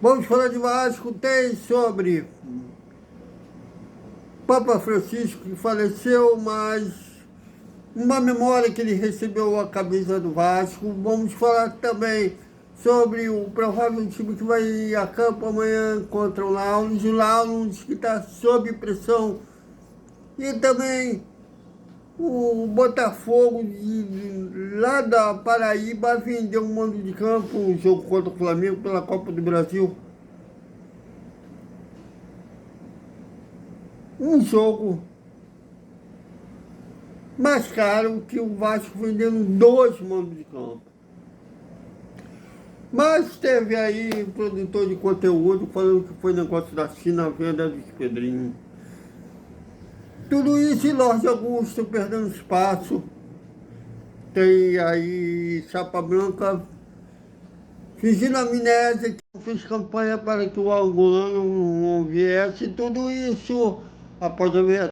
Vamos falar de Vasco, tem sobre Papa Francisco que faleceu, mas uma memória que ele recebeu a camisa do Vasco. Vamos falar também sobre o provável time que vai ir a campo amanhã contra o Launos que está sob pressão. E também o Botafogo lá da Paraíba vendeu um mando de campo, um jogo contra o Flamengo pela Copa do Brasil. Um jogo mais caro que o Vasco vendendo 2 mandos de campo. Mas teve aí um produtor de conteúdo falando que foi negócio da China, a venda dos Pedrinhos. Tudo isso e Jorge Augusto perdendo espaço. Tem aí Chapa Branca fingindo amnésia, que fez campanha para que o angolano não viesse. Tudo isso após a ver.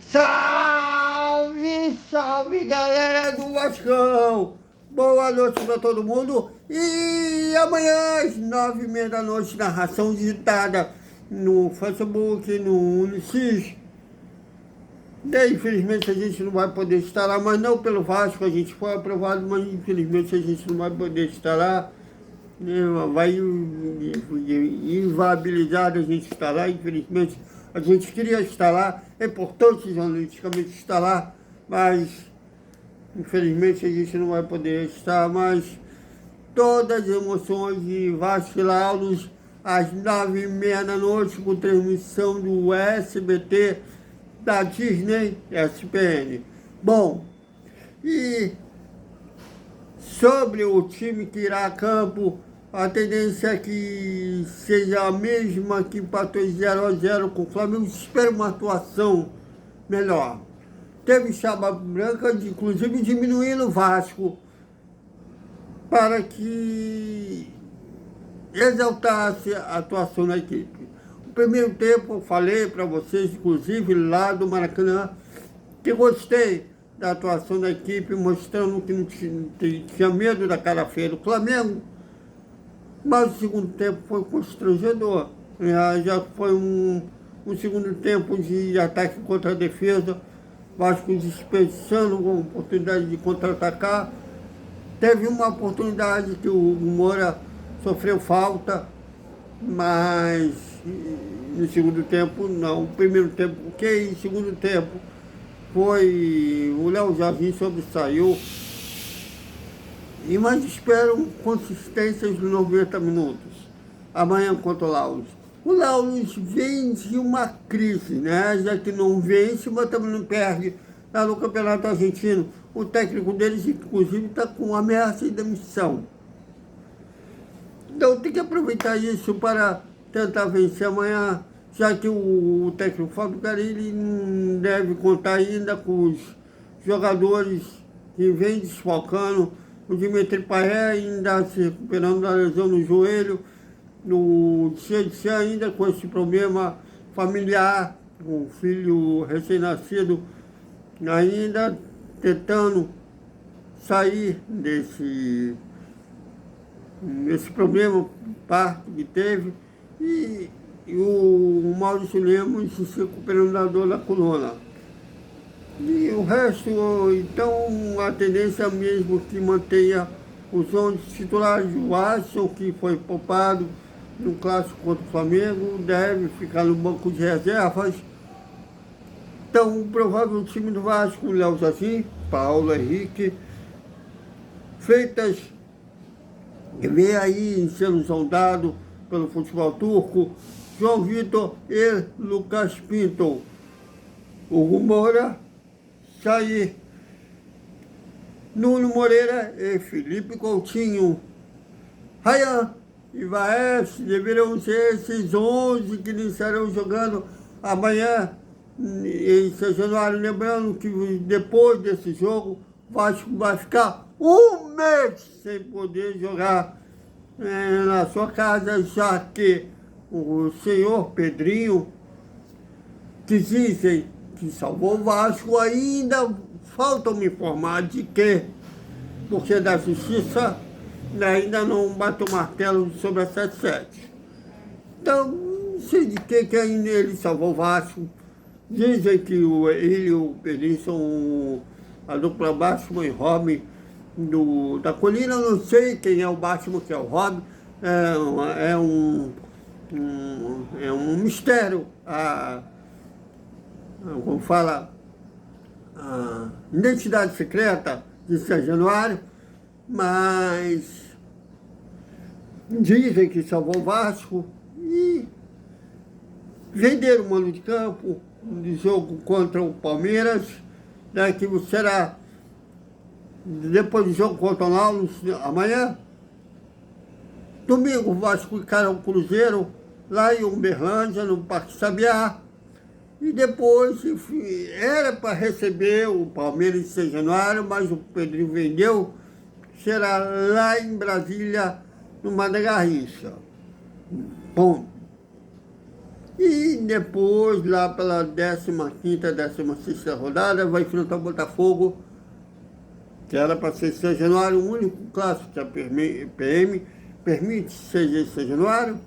Salve, salve galera do Vascão! Boa noite para todo mundo e amanhã às 9h30 da noite, narração digitada no Facebook, no Unicis. Infelizmente a gente não vai poder estar lá, mas não pelo Vasco, a gente foi aprovado, mas infelizmente a gente não vai poder estar lá. Vai inviabilizar a gente estar lá, infelizmente. A gente queria estar lá, é importante jornalisticamente estar lá, mas infelizmente a gente não vai poder estar, mas todas as emoções de Vasco e Launos às 9h30 da noite, com transmissão do SBT, da Disney, SPN. Bom, e sobre o time que irá a campo, a tendência é que seja a mesma que empatou 0-0 com o Flamengo. Espero uma atuação melhor. Teve Chapa Branca, inclusive diminuindo o Vasco, para que exaltasse a atuação da equipe. No primeiro tempo, eu falei para vocês, inclusive lá do Maracanã, que gostei da atuação da equipe, mostrando que não tinha medo da cara feia do Flamengo. Mas o segundo tempo foi constrangedor. Já foi um segundo tempo de ataque contra a defesa, Vasco desperdiçando uma oportunidade de contra-atacar. Teve uma oportunidade que o Moura sofreu falta, mas no segundo tempo não. O primeiro tempo, ok, no segundo tempo foi o Léo Jardim sobressaiu. E mais espero consistências nos 90 minutos. Amanhã contra o Launos. O Launos vem de uma crise, né? Já que não vence, mas também não perde lá no Campeonato Argentino. O técnico deles, inclusive, está com ameaça de demissão. Então tem que aproveitar isso para tentar vencer amanhã, já que o técnico Fábio Carilli não deve contar ainda com os jogadores que vêm desfalcando. O Dimitri Payet ainda se recuperando da lesão no joelho, no Tietchan ainda com esse problema familiar, com o filho recém-nascido, ainda tentando sair desse problema, parte que teve, e o Maurício Lemos se recuperando da dor da coluna. E o resto, então, a tendência é mesmo que mantenha os 11 titulares. O Watson, que foi poupado no clássico contra o Flamengo, deve ficar no banco de reservas. Então, o provável time do Vasco, Léo Jardim, Paulo Henrique, Freitas, que vem aí sendo sondado pelo futebol turco, João Vitor e Lucas Pinto. Hugo Moura, Jair, Nuno Moreira e Felipe Coutinho. Ryan e Vaes deverão ser esses 11 que iniciarão jogando amanhã em São Januário. Lembrando que depois desse jogo, o Vasco vai ficar um mês sem poder jogar na sua casa, já que o senhor Pedrinho, que dizem que salvou o Vasco, ainda falta me informar de que, porque da justiça ainda não bateu o martelo sobre a 77. Então, não sei de que ainda ele salvou o Vasco. Dizem que ele e o Pedrinho são a dupla Batman e Robin da Colina. Eu não sei quem é o Batman, que é o Robin. É um mistério. Como fala, a identidade secreta de São Januário, mas dizem que salvou o Vasco e venderam o mando de campo de jogo contra o Palmeiras, né, que será depois do jogo contra o Náutico amanhã. Domingo o Vasco encara o Cruzeiro lá em Uberlândia, no Parque Sabiá. E depois era para receber o Palmeiras de São Januário, mas o Pedrinho vendeu. Será lá em Brasília, no Mané Garrincha. Bom. E depois, lá pela 15ª, 16ª rodada, vai enfrentar o Botafogo, que era para ser São Januário, o único clássico que a PM permite ser São Januário.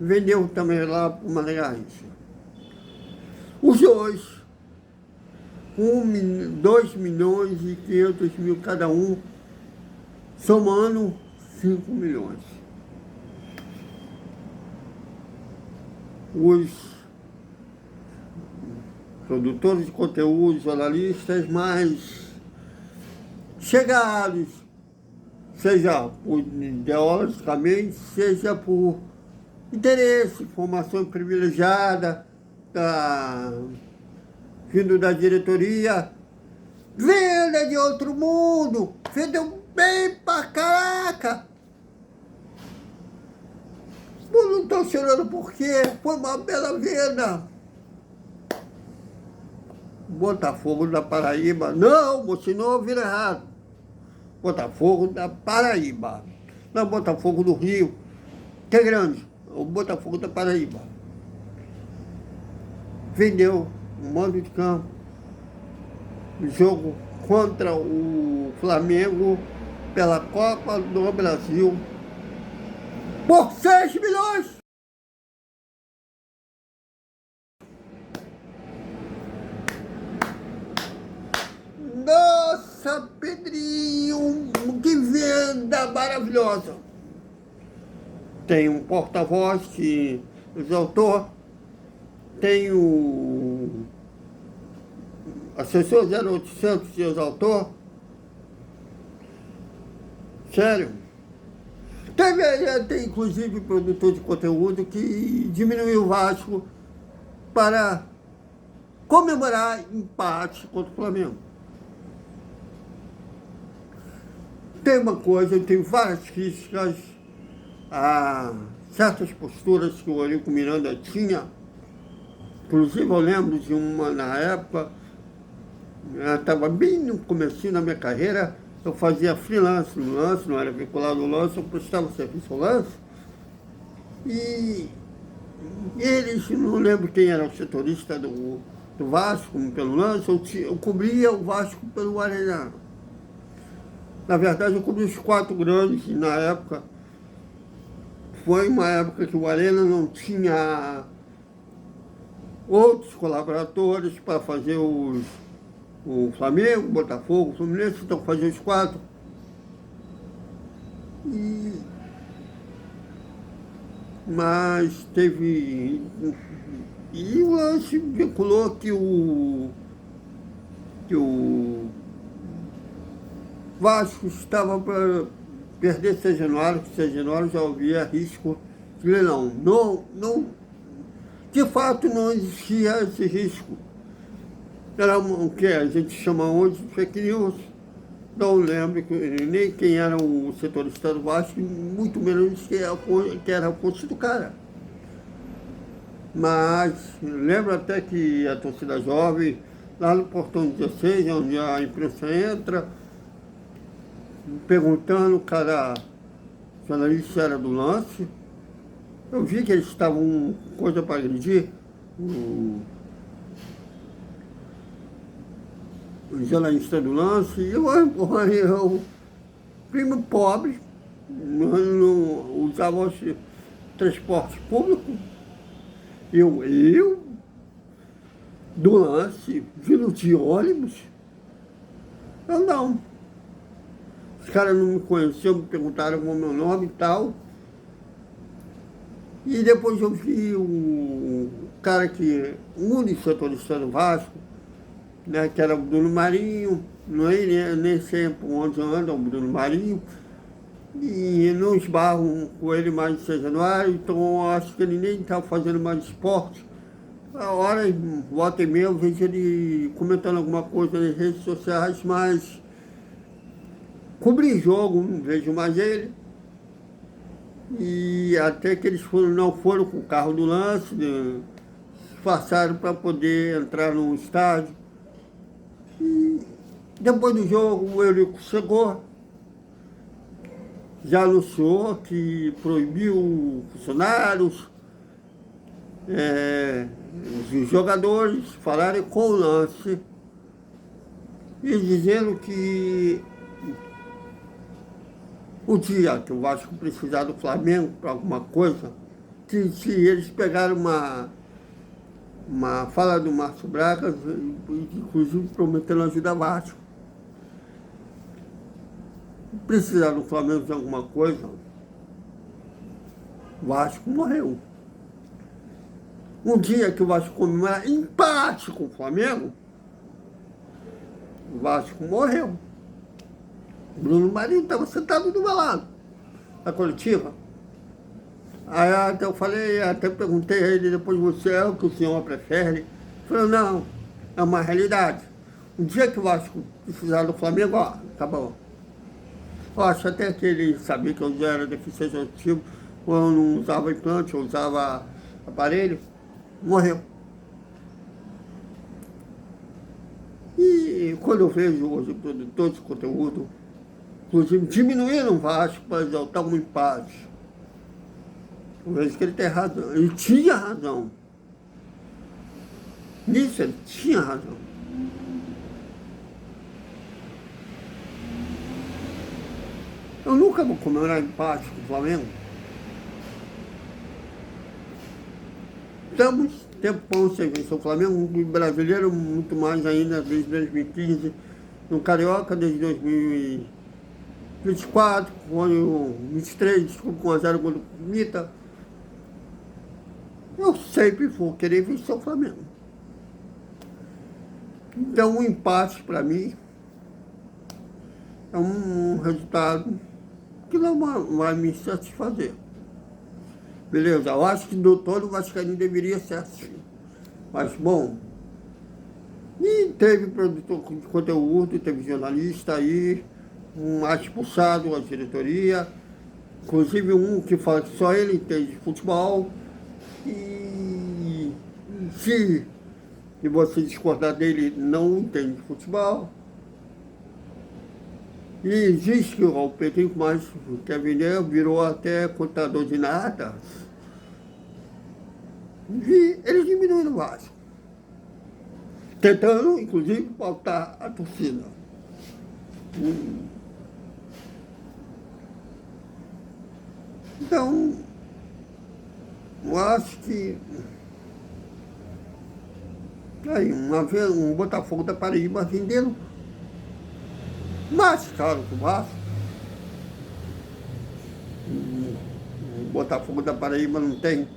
Vendeu também lá para o Mané Garrincha. Os dois, 2.500.000 cada um, somando 5 milhões. Os produtores de conteúdo, jornalistas mais chegados, seja por ideologicamente, seja por interesse, informação privilegiada, vindo da diretoria, venda de outro mundo, vendeu bem pra caraca. Eu não estou chorando porque foi uma bela venda. Botafogo da Paraíba, não, você não ouviu errado. Botafogo da Paraíba, não é Botafogo do Rio, que é grande, o Botafogo da Paraíba. Vendeu um mando de campo, jogo contra o Flamengo pela Copa do Brasil por 6 milhões. Nossa, Pedrinho, que venda maravilhosa. Tem um porta-voz que exaltou. Tem o assessor 0800 que exaltou. Sério. Tem inclusive produtor de conteúdo que diminuiu o Vasco para comemorar empate contra o Flamengo. Tem uma coisa, eu tenho várias críticas a certas posturas que o Eurico Miranda tinha. Inclusive eu lembro de uma na época, estava bem no comecinho da minha carreira, eu fazia freelance no lance, não era vinculado no lance, eu prestava serviço ao lance. E eles, não lembro quem era o setorista do Vasco pelo lance, eu cobria o Vasco pelo Arena. Na verdade eu cobri os 4 grandes na época. Foi uma época que o Arena não tinha outros colaboradores para fazer o Flamengo, o Botafogo, o Fluminense, então fazia os 4. Mas teve... E o lance vinculou que o Vasco estava para perder São Januário, que São Januário já havia risco de leilão. Não, de fato não existia esse risco. Era o que a gente chama hoje de fake news. Não lembro nem quem era o setorista do Vasco, muito menos que era a fonte do cara. Mas lembro até que a torcida jovem, lá no portão 16, onde a imprensa entra, perguntando cada o jornalista era do lance. Eu vi que eles estavam com coisa para agredir o jornalista do lance. E eu primo pobre, não usava transporte público. Eu do lance, vindo de ônibus. Eu não. Os caras não me conheciam, me perguntaram o meu nome e tal. E depois eu vi um cara que, um dos setoristas do Vasco, né, que era o Bruno Marinho, não é, nem sempre onde anda o Bruno Marinho, e não esbarro com ele mais de 6 de januário, então eu acho que ele nem estava fazendo mais esporte. A hora, volta e meia, eu vejo ele comentando alguma coisa nas redes sociais, mas cobrir jogo, não vejo mais ele. E até que eles não foram com o carro do lance, né, disfarçaram para poder entrar no estádio. E depois do jogo, o Eurico chegou, já anunciou que proibiu funcionários, os jogadores falarem com o lance e dizendo que o dia que o Vasco precisar do Flamengo para alguma coisa, que se eles pegaram uma fala do Márcio Braga, inclusive prometendo ajudar o Vasco. Precisar do Flamengo de alguma coisa, o Vasco morreu. Um dia que o Vasco comemora empate com o Flamengo, o Vasco morreu. O Bruno Marinho estava sentado do meu lado, na coletiva. Aí até eu falei, até perguntei a ele, depois você é o que o senhor prefere? Ele falou, não, é uma realidade. Um dia que o Vasco precisar do Flamengo, ó, acabou. Eu acho até que ele sabia que eu já era deficiente auditiva, ou eu não usava implante, eu usava aparelho, morreu. E quando eu vejo hoje produtores de conteúdo, inclusive diminuindo o Vasco para exaltar um empate, eu vejo que ele tem razão, ele tinha razão. Nisso ele tinha razão. Eu nunca vou comemorar empate com o Flamengo. Estamos tempão sem vencer o Flamengo, um brasileiro muito mais ainda desde 2015, no Carioca desde 2024, ano 23, desculpa, com 1-0 contra o Mita. Eu sempre vou querer vencer o Flamengo. Então, um empate para mim é um resultado que não vai me satisfazer. Beleza, eu acho que todo vascaíno deveria ser assim. Mas, bom, e teve produtor de conteúdo, teve jornalista aí, um expulsado a diretoria, inclusive um que fala que só ele entende de futebol. E se você discordar dele, não entende de futebol. E existe o Pedrinho, mas quer vender, virou até contador de nada. E eles diminuem o Vasco, tentando, inclusive, pautar a torcida. Então, eu acho que aí, uma vez um Botafogo da Paraíba vendendo mais caro que o Vasco. O Botafogo da Paraíba não tem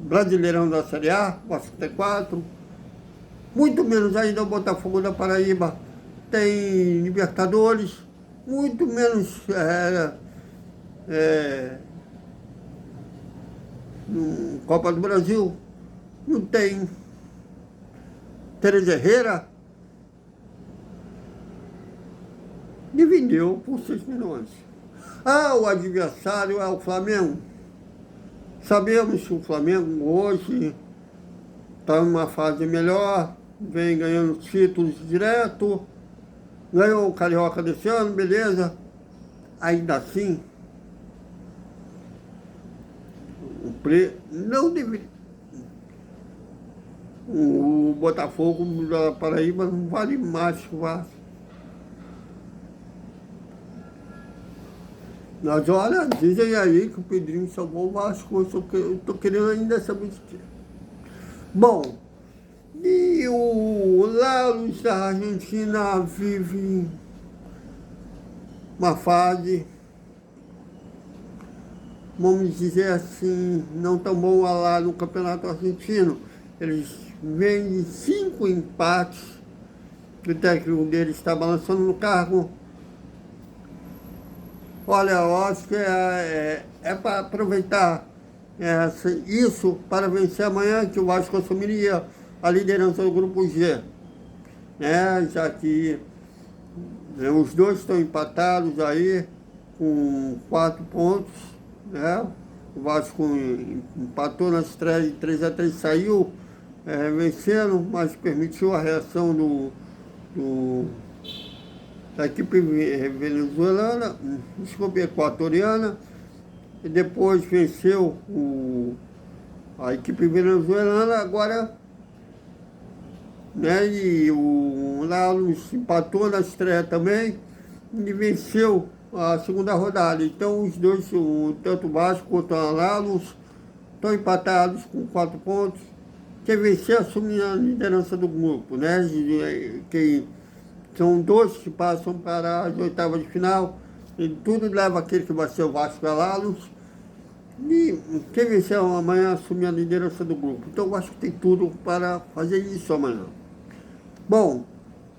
Brasileirão da Série A, Vasco tem 4. Muito menos ainda o Botafogo da Paraíba tem Libertadores, muito menos Copa do Brasil, não tem Tereza Herrera, e vendeu por 6 milhões. O adversário é o Flamengo. Sabemos que o Flamengo hoje está em uma fase melhor, vem ganhando títulos direto, ganhou o Carioca desse ano, beleza. ainda assim, não deveria. O Botafogo da Paraíba não vale mais que o Vasco. Mas olha, dizem aí que o Pedrinho salvou o Vasco, eu estou querendo ainda saber de quê. Bom, e o Laros da Argentina vive uma fase, vamos dizer assim, não tão boa lá no Campeonato Argentino. Eles vêm de 5 empates, o técnico deles está balançando no cargo. Olha, eu acho que é para aproveitar isso para vencer amanhã, que o Vasco assumiria a liderança do Grupo G, né? Já que os dois estão empatados aí com 4 pontos, né? O Vasco empatou na estreia de 3-3, saiu vencendo, mas permitiu a reação da equipe venezuelana, desculpe, equatoriana, e depois venceu a equipe venezuelana. Agora, né, e o Lalos empatou na estreia também e venceu a segunda rodada. Então os dois, tanto o Vasco quanto o Lalos, estão empatados com 4 pontos. Quem vencer assume a liderança do grupo, né? São 2 que passam para as oitavas de final, e tudo leva aquele que vai ser o Vasco e Lalos. E quem vencer amanhã assume a liderança do grupo. Então eu acho que tem tudo para fazer isso amanhã. Bom,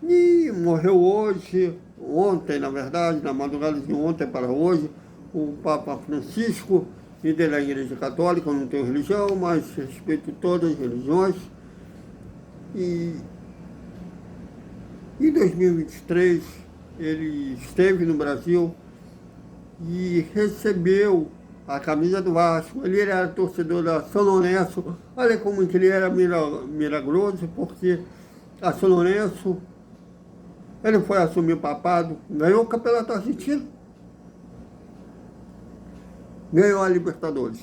e morreu ontem, na verdade, na madrugada de ontem para hoje, o Papa Francisco, líder da Igreja Católica. Eu não tenho religião, mas respeito todas as religiões. E em 2023, ele esteve no Brasil e recebeu a camisa do Vasco. Ele era torcedor da São Lourenço. Olha como que ele era milagroso, porque a São Lourenço, ele foi assumir o papado, ganhou o Campeonato Argentino, ganhou a Libertadores.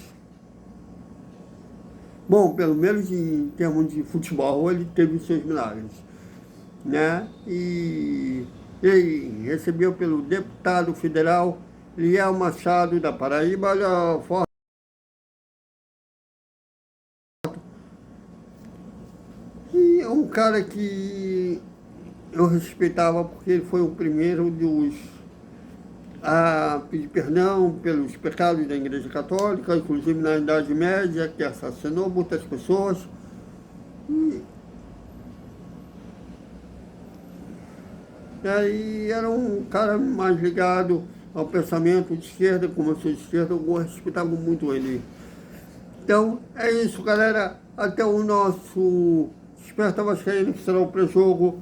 Bom, pelo menos em termos de futebol, ele teve os seus milagres, né? E ele recebeu pelo deputado federal Liel Machado da Paraíba. Olha a foto. E é um cara que eu respeitava porque ele foi o primeiro a pedir perdão pelos pecados da Igreja Católica, inclusive na Idade Média, que assassinou muitas pessoas. E aí era um cara mais ligado ao pensamento de esquerda. Como eu sou de esquerda, eu respeitava muito ele. Então, é isso, galera. Até o nosso Desperta Vascaíno, que será o pré-jogo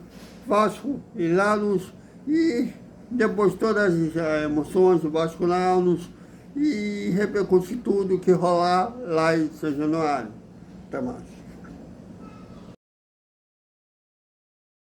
Vasco e Lanos. E depois todas as emoções do Vasco Lanos. E repercute tudo que rolar lá em São Januário. Até mais.